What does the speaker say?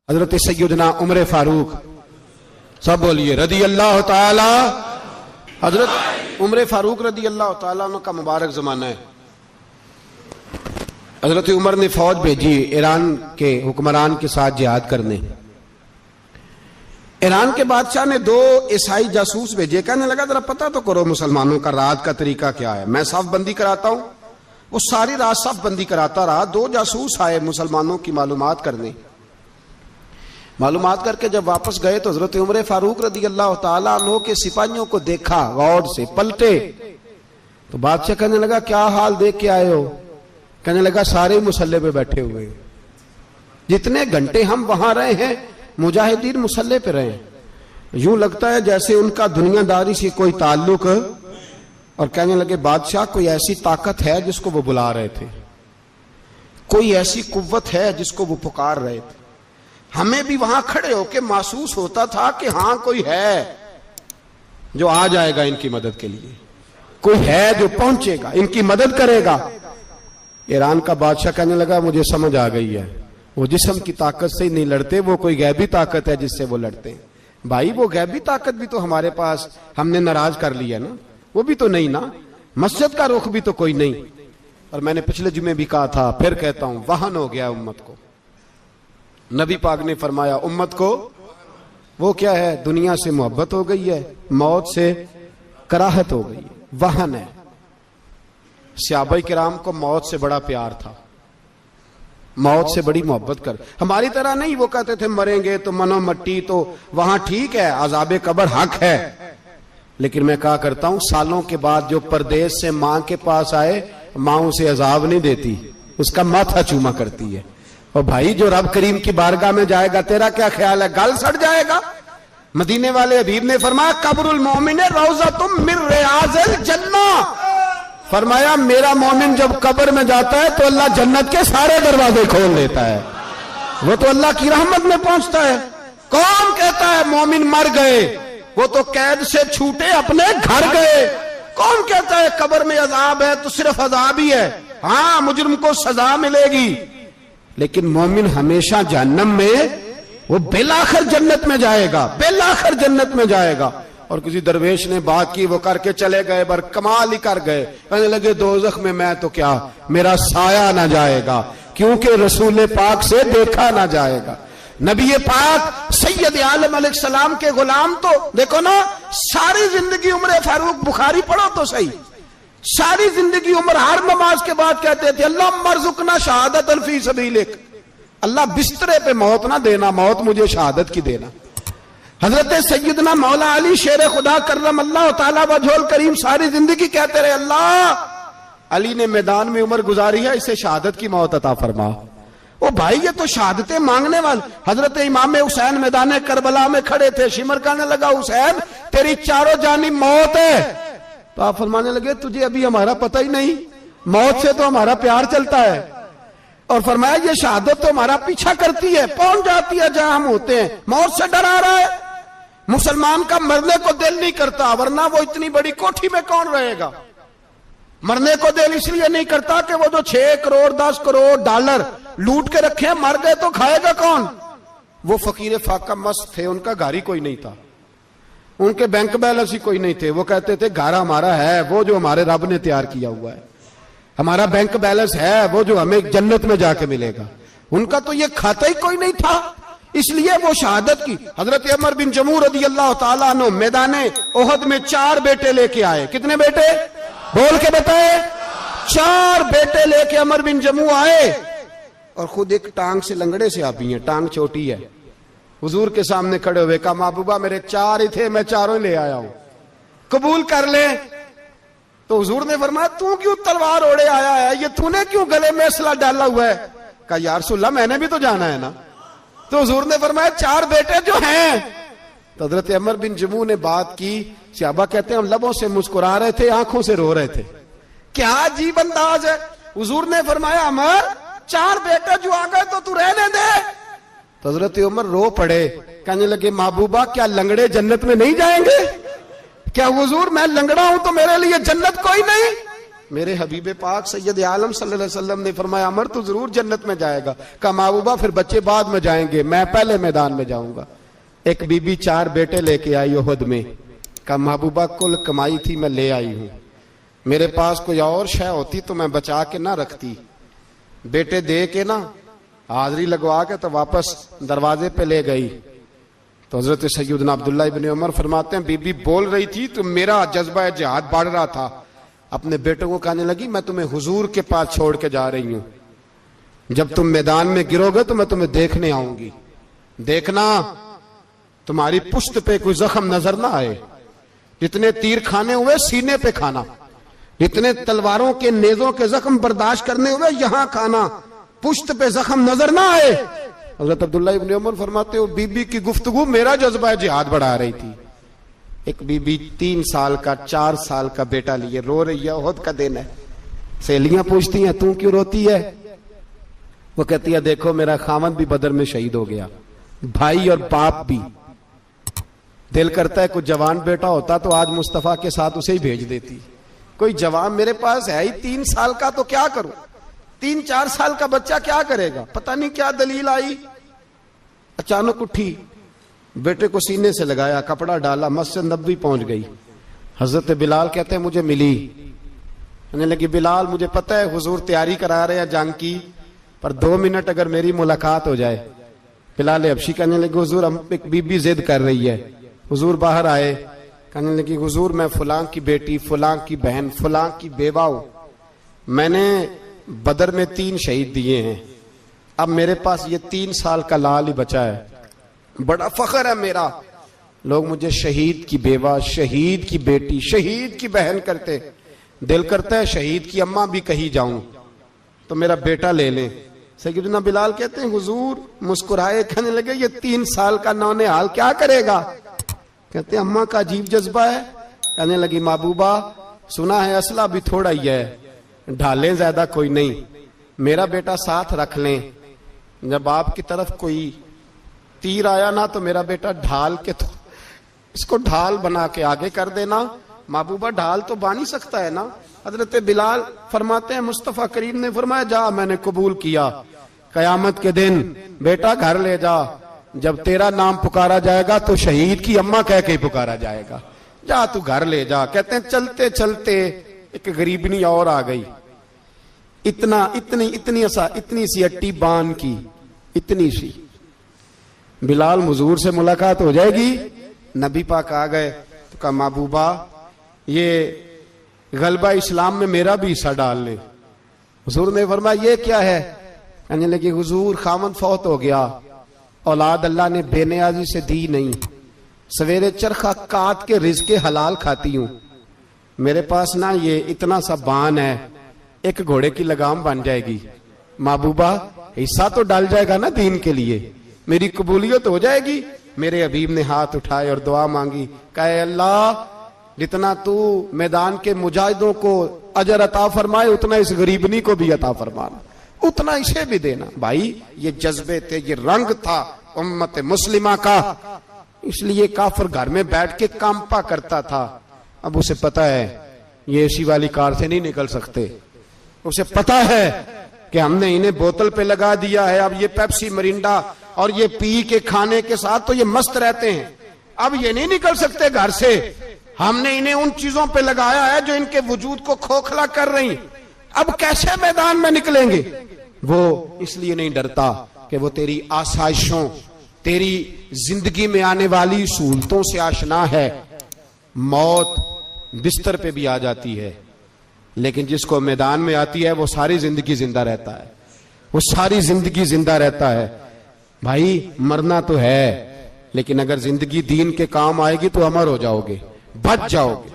हजरत सैयदना उमर फारूक, सब बोलिए रदी अल्लाह ताला। हजरत उमर फारूक रदी अल्लाह ताला का मुबारक जमाना है। हजरत उमर ने फौज भेजी ईरान के हुक्मरान के साथ जिहाद करने। ईरान के बादशाह ने 2 ईसाई जासूस भेजे। कहने लगा जरा पता तो करो मुसलमानों का रात का तरीका क्या है, मैं साफ बंदी कराता हूं। वो सारी रात साफ बंदी कराता रहा। 2 जासूस आए मुसलमानों की मालूमात करने। मालूमात करके जब वापस गए तो हजरत उमर फारूक रदी अल्लाह ताला अन्हु के सिपाहियों को देखा, गौर से पलटे तो बादशाह कहने लगा क्या हाल देख के आए हो? कहने लगा सारे मुसल्ले पे बैठे हुए, जितने घंटे हम वहां रहे हैं मुजाहिदीन मुसल्ले पे रहे, यूं लगता है जैसे उनका दुनियादारी से कोई ताल्लुक। और कहने लगे बादशाह कोई ऐसी ताकत है जिसको वो बुला रहे थे, कोई ऐसी कुव्वत है जिसको वो पुकार रहे थे। हमें भी वहां खड़े होके महसूस होता था कि हां कोई है जो आ जाएगा इनकी मदद के लिए, कोई है जो पहुंचेगा इनकी मदद करेगा। ईरान का बादशाह कहने लगा मुझे समझ आ गई है, वो जिस्म की ताकत से ही नहीं लड़ते, वो कोई गैबी ताकत है जिससे वो लड़ते हैं। भाई वो गैबी ताकत भी तो हमारे पास हमने नाराज कर लिया ना, वो भी तो नहीं ना, मस्जिद का रुख भी तो कोई नहीं। और मैंने पिछले जुमे भी कहा था, फिर कहता हूं, वाहन हो गया उम्मत को। नबी पाक ने फरमाया उम्मत को वो क्या है, दुनिया से मोहब्बत हो गई है, मौत से कराहत हो गई है, वाहन है। सहाबा किराम को मौत से बड़ा प्यार था, मौत से बड़ी मोहब्बत कर। हमारी तरह नहीं, वो कहते थे मरेंगे तो मनो मट्टी, तो वहां ठीक है अज़ाबे कब्र हक है। लेकिन मैं कहा करता हूं सालों के बाद जो परदेश से मां के पास आए, मां उसे अजाब नहीं देती, उसका माथा चूमा करती है। और भाई जो रब करीम की बारगाह में जाएगा तेरा क्या ख्याल है, गल सड़ जाएगा। मदीने वाले हबीब ने फरमाया कब्रुल मोमिन रौज़तुम मिन रियाज़िल जन्ना, फरमाया मेरा मोमिन जब कब्र में जाता है तो अल्लाह जन्नत के सारे दरवाजे खोल देता है, वो तो अल्लाह की रहमत में पहुंचता है। कौन कहता है मोमिन मर गए, वो तो कैद से छूटे अपने घर गए। कौन कहता है कब्र में अजाब है तो सिर्फ अजाब ही है, हाँ मुजरिम को सजा मिलेगी, लेकिन मोमिन हमेशा जहन्नम में, वो बेलाखिर जन्नत में जाएगा, बेलाखिर जन्नत में जाएगा। और किसी दरवेश ने बात की, वो करके चले गए, बर कमाल ही कर गए। कहने लगे दोज़ख में मैं तो क्या, मेरा साया ना जाएगा, क्योंकि रसूल पाक से देखा ना जाएगा। नबी पाक सैयद आलम अलैहिस्सलाम के गुलाम तो देखो ना, सारी जिंदगी उमर फारूक, बुखारी पढ़ो तो सही, सारी जिंदगी उम्र हर नमाज के बाद कहते थे अल्लाह मरजुकना शहादतन फी सबीलिक, अल्लाह बिस्तरे पे मौत ना देना, मौत मुझे शहादत की देना। हजरत सैयदना मौला अली शेर खुदा करम अल्लाह ताला वजहुल करीम सारी जिंदगी कहते रहे अल्लाह अली ने मैदान में उम्र गुजारी है, इसे शहादत की मौत अता फरमा। ओ भाई ये तो शहादतें मांगने वाले। हजरत इमाम हुसैन मैदान करबला में खड़े थे, शिमर कहने लगा हुसैन तेरी चारों जानी मौत है, तो आप फरमाने लगे तुझे अभी हमारा पता ही नहीं, मौत से तो हमारा प्यार चलता है। और फरमाया ये शहादत तो हमारा पीछा करती है, पहुंच जाती है जहां हम होते हैं, मौत से डरा रहा है। मुसलमान का मरने को दिल नहीं करता, वरना वो इतनी बड़ी कोठी में कौन रहेगा। मरने को दिल इसलिए नहीं करता कि वो जो 6 करोड़ 10 करोड़ डॉलर लूट के रखे, मर गए तो खाएगा कौन। वो फकीर फाका मस्त थे, उनका घर ही कोई नहीं था, उनके बैंक बैलेंस ही कोई नहीं थे। वो कहते थे घर हमारा है वो जो हमारे रब ने तैयार किया हुआ है, हमारा बैंक बैलेंस है वो जो हमें जन्नत में जाके मिलेगा। उनका तो ये खाता ही कोई नहीं था, इसलिए वो शहादत की। हजरत उमर बिन जमू रदी अल्लाह ताला अन्हु मैदाने ओहद में 4 बेटे लेके आए। कितने बेटे बोल के बताए? 4 बेटे लेके उमर बिन जमू आए, और खुद एक टांग से लंगड़े से आप ही हैं, टांग छोटी है। हुजूर के सामने खड़े हुए कहा महबूबा मेरे 4 ही थे, मैं 4 ले आया हूं, कबूल कर ले। तो हुजूर ने फरमाया तू क्यों तलवार ओढ़े आया है, ये तूने क्यों गले में असला डाला हुआ है? कहा या रसूलल्लाह मैंने भी तो जाना है ना। तो हुजूर ने फरमाया 4 बेटे जो हैं। तो हजरत उमर बिन जमू ने बात की, सहाबा कहते हैं हम लबों से मुस्कुरा रहे थे, आंखों से रो रहे थे, क्या अजीब अंदाज है। हुजूर ने फरमाया उमर 4 बेटे जो आ गए तो तू रहने दे। तो हजरत उमर रो पड़े, कहने लगे महबूबा क्या लंगड़े जन्नत में नहीं जाएंगे? क्या हुजूर मैं लंगड़ा हूं तो मेरे लिए जन्नत कोई नहीं? मेरे हबीब पाक सैयद आलम सल्लल्लाहु अलैहि वसल्लम ने फरमाया अमर तो जरूर जन्नत में जाएगा। कहा महबूबा फिर बच्चे बाद में जाएंगे, मैं पहले मैदान में जाऊंगा। एक बीबी 4 बेटे लेके आई उहद में। कहा महबूबा कुल कमाई थी मैं ले आई हूं, मेरे पास कोई और शय होती तो मैं बचा के ना रखती। बेटे दे के ना हाजिरी लगवा के तो वापस दरवाजे पे ले गई। तो हजरत सैयदना अब्दुल्ला इब्न उमर फरमाते हैं बीबी बोल रही थी तो मेरा जज्बा जिहाद बढ़ रहा था। अपने बेटों को कहने लगी मैं तुम्हें हुजूर के पास छोड़ के जा रही हूं, जब तुम मैदान में गिरोगे तो मैं तुम्हें देखने आऊंगी, देखना तुम्हारी पुश्त पे कोई जख्म नजर ना आए। जितने तीर खाने हुए सीने पे खाना, जितने तलवारों के नेजों के जख्म बर्दाश्त करने हुए यहां खाना, पुश्त पे जख्म नजर ना आए। हजरत अब्दुल्ला इब्न उमर फरमाते हो बीबी की गुफ्तगू मेरा जज्बा जिहाद बढ़ा रही थी। एक बीबी 3 साल का 4 साल का बेटा लिए रो रही है, उहद का दिन है। सहेलियां पूछती हैं तू क्यों रोती है? वो कहती है देखो मेरा खामद भी बदर में शहीद हो गया, भाई और बाप भी। दिल करता है कोई जवान बेटा होता तो आज मुस्तफा के साथ उसे ही भेज देती। कोई जवान मेरे पास है ही 3 साल का तो क्या करूं, 3-4 साल का बच्चा क्या करेगा? पता नहीं क्या दलील आई, अचानक उठी, बेटे को सीने से लगाया, कपड़ा डाला, मस्जिद नबवी पहुंच गई। हजरत बिलाल कहते हैं मुझे मिली, कहने लगी बिलाल मुझे पता है हुजूर तैयारी करा रहे हैं जंग की, पर 2 मिनट अगर मेरी मुलाकात हो जाए। बिलाल हबशी कहने लगे हुजूर हम एक बीबी जिद कर रही है। हुजूर बाहर आए, कहने लगी हुजूर मैं फलां की बेटी, फलां की बहन, फलां की बेवा हूं, मैंने बदर में 3 शहीद दिए हैं, अब मेरे पास ये 3 साल का लाल ही बचा है, बड़ा फख्र है मेरा। लोग मुझे शहीद की बेवा, शहीद की बेटी, शहीद की बहन करते, दिल करता है शहीद की अम्मा भी कहीं जाऊं तो मेरा बेटा ले लें। सैयदना बिलाल कहते हैं हुजूर मुस्कुराए, कहने लगे ये 3 साल का नौनिहाल क्या करेगा? कहते अम्मा का अजीब जज्बा है। कहने लगी महबूबा सुना है असला भी थोड़ा ही है, ढालें ज्यादा कोई नहीं, मेरा बेटा साथ रख लें, जब आपकी तरफ कोई तीर आया ना तो मेरा बेटा ढाल के तो इसको ढाल बना के आगे कर देना। महबूबा ढाल तो बन ही सकता है ना। हजरत बिलाल फरमाते हैं मुस्तफा करीम ने फरमाया जा मैंने कबूल किया, कयामत के दिन बेटा घर ले जा, जब तेरा नाम पुकारा जाएगा तो शहीद की अम्मा कह के पुकारा जाएगा, जा तू घर ले जा। कहते हैं चलते चलते एक गरीबनी और आ गई, इतनी सी अट्टी बान की, इतनी सी। बिलाल हुजूर से मुलाकात हो जाएगी, नबी पाक आ गए तो कहा महबूबा ये गलबा इस्लाम में मेरा भी हिस्सा डाल ले। हुजूर ने फरमाया ये क्या है? कहने लगी हुजूर खामद फौत हो गया, औलाद अल्लाह ने बेनियाजी से दी नहीं, सवेरे चरखा काट के रिज़्क़े हलाल खाती हूं, मेरे पास ना ये इतना सा बान है, एक घोड़े की लगाम बन जाएगी, महबूबा हिस्सा तो डाल जाएगा ना दीन के लिए, मेरी कबूलियत हो जाएगी। मेरे हबीब ने हाथ उठाए और दुआ मांगी, कहे अल्लाह जितना तू मैदान के मुजाहिदों को अजर अता फरमाए उतना इस गरीबनी को भी अता फरमाना, उतना इसे भी देना। भाई ये जज्बे थे, ये रंग था उम्मत मुस्लिमा का, इसलिए काफिर घर में बैठ के कांपा करता था। अब उसे पता है ये एसी वाली कार से नहीं निकल सकते, उसे पता है कि हमने इन्हें बोतल पे लगा दिया है, अब ये पेप्सी मरिंडा और ये पी के खाने के साथ तो ये मस्त रहते हैं, अब ये नहीं निकल सकते घर से, हमने इन्हें उन चीजों पे लगाया है जो इनके वजूद को खोखला कर रही, अब कैसे मैदान में निकलेंगे? वो इसलिए नहीं डरता कि वो तेरी आसाइशों, तेरी जिंदगी में आने वाली सहूलतों से आशना है। मौत बिस्तर पे भी आ जाती है, लेकिन जिसको मैदान में आती है वो सारी जिंदगी जिंदा रहता है, वो सारी जिंदगी जिंदा रहता है। भाई मरना तो है, लेकिन अगर जिंदगी दीन के काम आएगी तो अमर हो जाओगे, बच जाओगे।